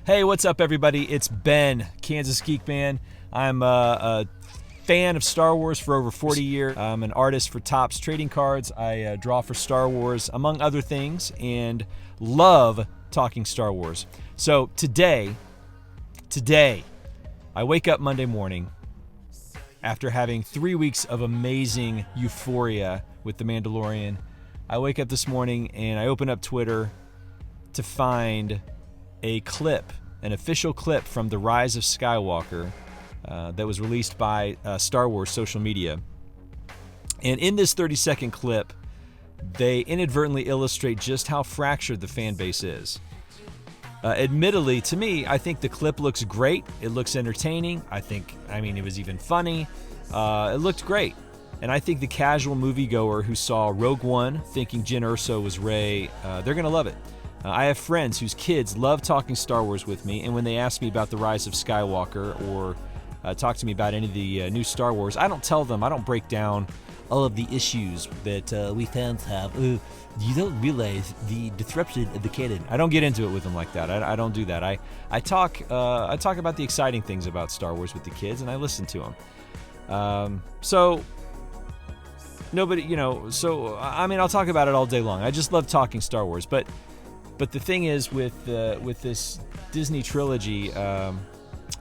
Hey, what's up, everybody? It's Ben, Kansas Geek Man. I'm a fan of Star Wars for over 40 years. I'm an artist for Topps Trading Cards. I draw for Star Wars, among other things, and love talking Star Wars. So today, I wake up Monday morning after having 3 weeks of amazing euphoria with The Mandalorian. I wake up this morning and I open up Twitter to find a clip, an official clip from The Rise of Skywalker that was released by Star Wars social media. And in this 30-second clip, they inadvertently illustrate just how fractured the fan base is. Admittedly, to me, I think the clip looks great. It looks entertaining. It was even funny. It looked great. And I think the casual moviegoer who saw Rogue One thinking Jyn Erso was Rey, they're going to love it. I have friends whose kids love talking Star Wars with me, and when they ask me about The Rise of Skywalker or talk to me about any of the new Star Wars, I don't break down all of the issues that we fans have. You don't realize the disruption of the canon. I don't get into it with them like that. I don't do that. I talk about the exciting things about Star Wars with the kids, and I listen to them. I'll talk about it all day long. I just love talking Star Wars, but the thing is with this Disney trilogy,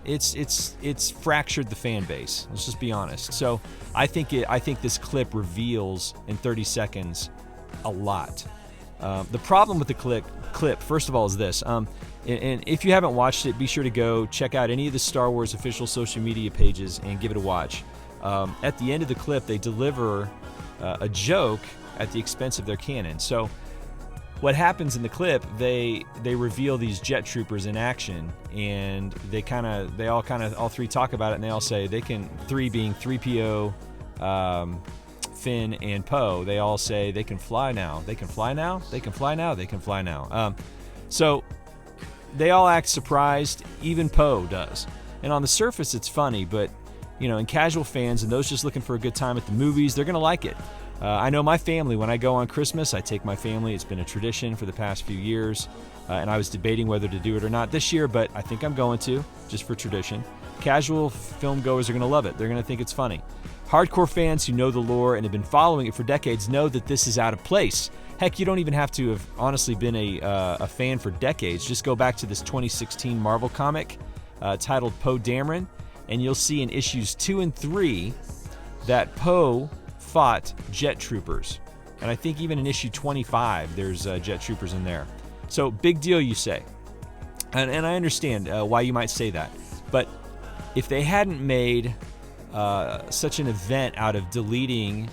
it's fractured the fan base. Let's just be honest. So I think this clip reveals in 30 seconds a lot. The problem with the clip, first of all, is this. And if you haven't watched it, be sure to go check out any of the Star Wars official social media pages and give it a watch. At the end of the clip, they deliver a joke at the expense of their canon. So what happens in the clip, they reveal these jet troopers in action, and all three talk about it, and they all say they can, three being 3PO, Finn, and Poe, they all say they can fly now. They can fly now. They can fly now. They can fly now. So they all act surprised. Even Poe does. And on the surface, it's funny, but and casual fans and those just looking for a good time at the movies, they're going to like it. I know my family, when I go on Christmas, I take my family. It's been a tradition for the past few years, and I was debating whether to do it or not this year, but I think I'm going to, just for tradition. Casual film goers are going to love it. They're going to think it's funny. Hardcore fans who know the lore and have been following it for decades know that this is out of place. Heck, you don't even have to have honestly been a fan for decades. Just go back to this 2016 Marvel comic titled Poe Dameron, and you'll see in issues 2 and 3 that Poe fought jet troopers. And I think even in issue 25, there's jet troopers in there. So big deal, you say. And I understand why you might say that. But if they hadn't made such an event out of deleting,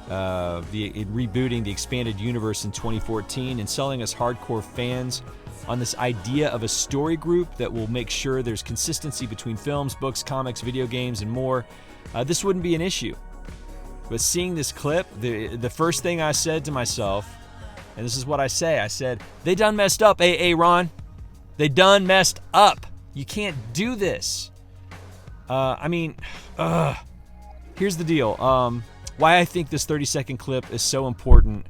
rebooting the expanded universe in 2014 and selling us hardcore fans on this idea of a story group that will make sure there's consistency between films, books, comics, video games, and more, this wouldn't be an issue. But seeing this clip, the first thing I said to myself, and this is what I said, they done messed up, Ron. They done messed up. You can't do this. Here's the deal. Why I think this 30-second clip is so important.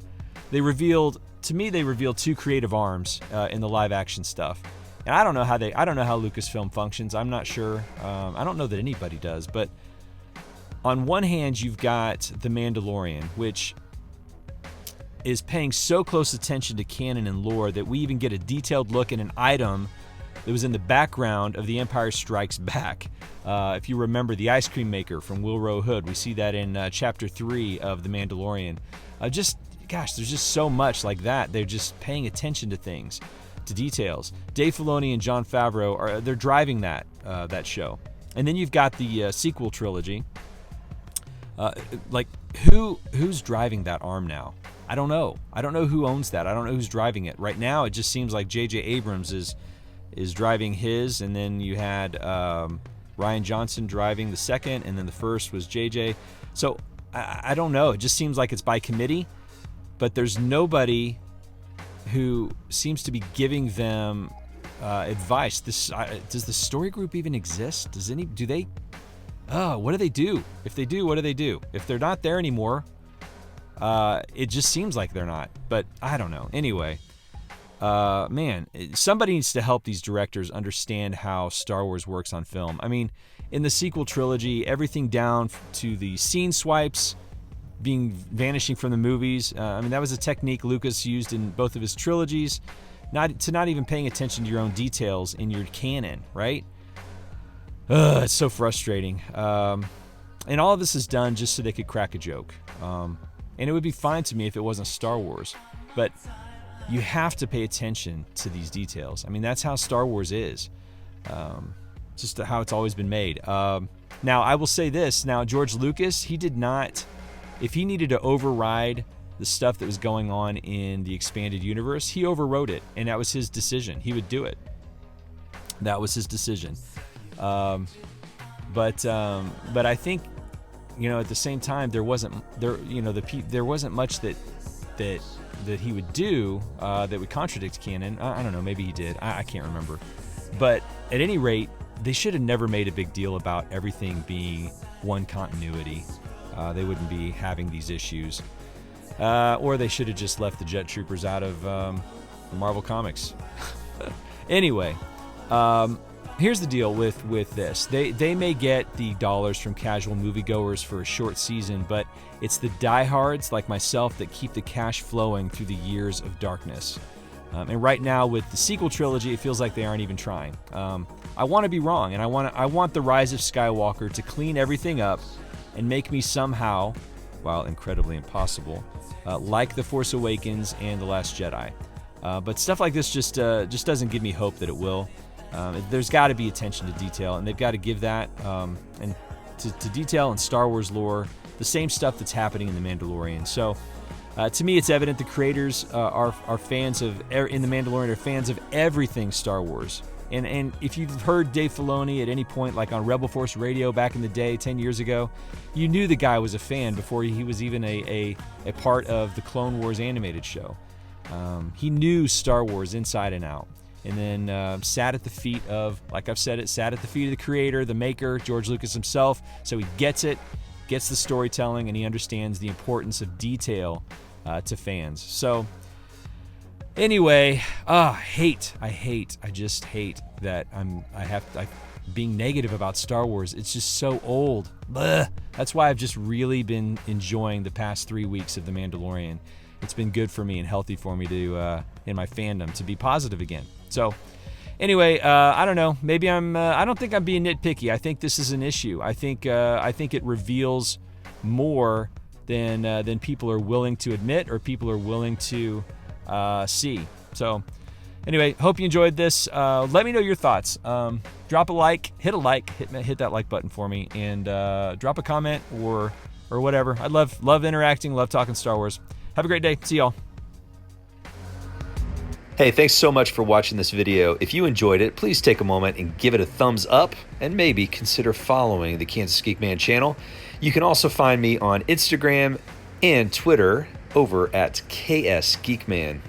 They revealed two creative arms in the live-action stuff. And I don't know how Lucasfilm functions. I'm not sure. I don't know that anybody does, but on one hand, you've got The Mandalorian, which is paying so close attention to canon and lore that we even get a detailed look at an item that was in the background of The Empire Strikes Back. If you remember the ice cream maker from Wilrow Hood, we see that in Chapter 3 of The Mandalorian. There's just so much like that. They're just paying attention to things, to details. Dave Filoni and Jon Favreau, they're driving that show. And then you've got the sequel trilogy. Who's driving that arm now? I don't know. I don't know who owns that. I don't know who's driving it. Right now, it just seems like J.J. Abrams is driving his, and then you had Rian Johnson driving the second, and then the first was J.J. So I don't know. It just seems like it's by committee, but there's nobody who seems to be giving them advice. Does the story group even exist? Do they? What do they do? If they do, what do they do? If they're not there anymore, it just seems like they're not. But I don't know. Anyway, man, somebody needs to help these directors understand how Star Wars works on film. I mean, in the sequel trilogy, everything down to the scene swipes vanishing from the movies. I mean, that was a technique Lucas used in both of his trilogies, not even paying attention to your own details in your canon, right? It's so frustrating. And all of this is done just so they could crack a joke. And it would be fine to me if it wasn't Star Wars. But you have to pay attention to these details. I mean, that's how Star Wars is. Just how it's always been made. Now, I will say this. Now, George Lucas, he did not... If he needed to override the stuff that was going on in the expanded universe, he overrode it, and that was his decision. He would do it. That was his decision. But I think, at the same time, there wasn't much that he would do that would contradict canon. I don't know, maybe he did. I can't remember. But at any rate, they should have never made a big deal about everything being one continuity. They wouldn't be having these issues. Or they should have just left the Jet Troopers out of the Marvel Comics. Anyway, here's the deal with this. They may get the dollars from casual moviegoers for a short season, but it's the diehards like myself that keep the cash flowing through the years of darkness. And right now with the sequel trilogy, it feels like they aren't even trying. I want to be wrong, and I want the Rise of Skywalker to clean everything up and make me somehow, while incredibly impossible, like The Force Awakens and The Last Jedi. But stuff like this just doesn't give me hope that it will. There's got to be attention to detail, and they've got to give that and to detail in Star Wars lore, the same stuff that's happening in The Mandalorian. So, to me, it's evident the creators are fans of in The Mandalorian are fans of everything Star Wars. And if you've heard Dave Filoni at any point, like on Rebel Force Radio back in the day, 10 years ago, you knew the guy was a fan before he was even a part of the Clone Wars animated show. He knew Star Wars inside and out. And then sat at the feet of, like I've said it, sat at the feet of the creator, the maker, George Lucas himself. So he gets it, gets the storytelling, and he understands the importance of detail to fans. So anyway, I just hate that being negative about Star Wars. It's just so old. Blah. That's why I've just really been enjoying the past 3 weeks of The Mandalorian. It's been good for me and healthy for me to, in my fandom, to be positive again. So anyway, I don't know. Maybe I don't think I'm being nitpicky. I think this is an issue. I think it reveals more than people are willing to admit or people are willing to see. So anyway, hope you enjoyed this. Let me know your thoughts. Drop a like, hit that like button for me, and drop a comment or whatever. I love interacting, love talking Star Wars. Have a great day. See y'all. Hey, thanks so much for watching this video. If you enjoyed it, please take a moment and give it a thumbs up, and maybe consider following the Kansas Geek Man channel. You can also find me on Instagram and Twitter over at KS Geekman.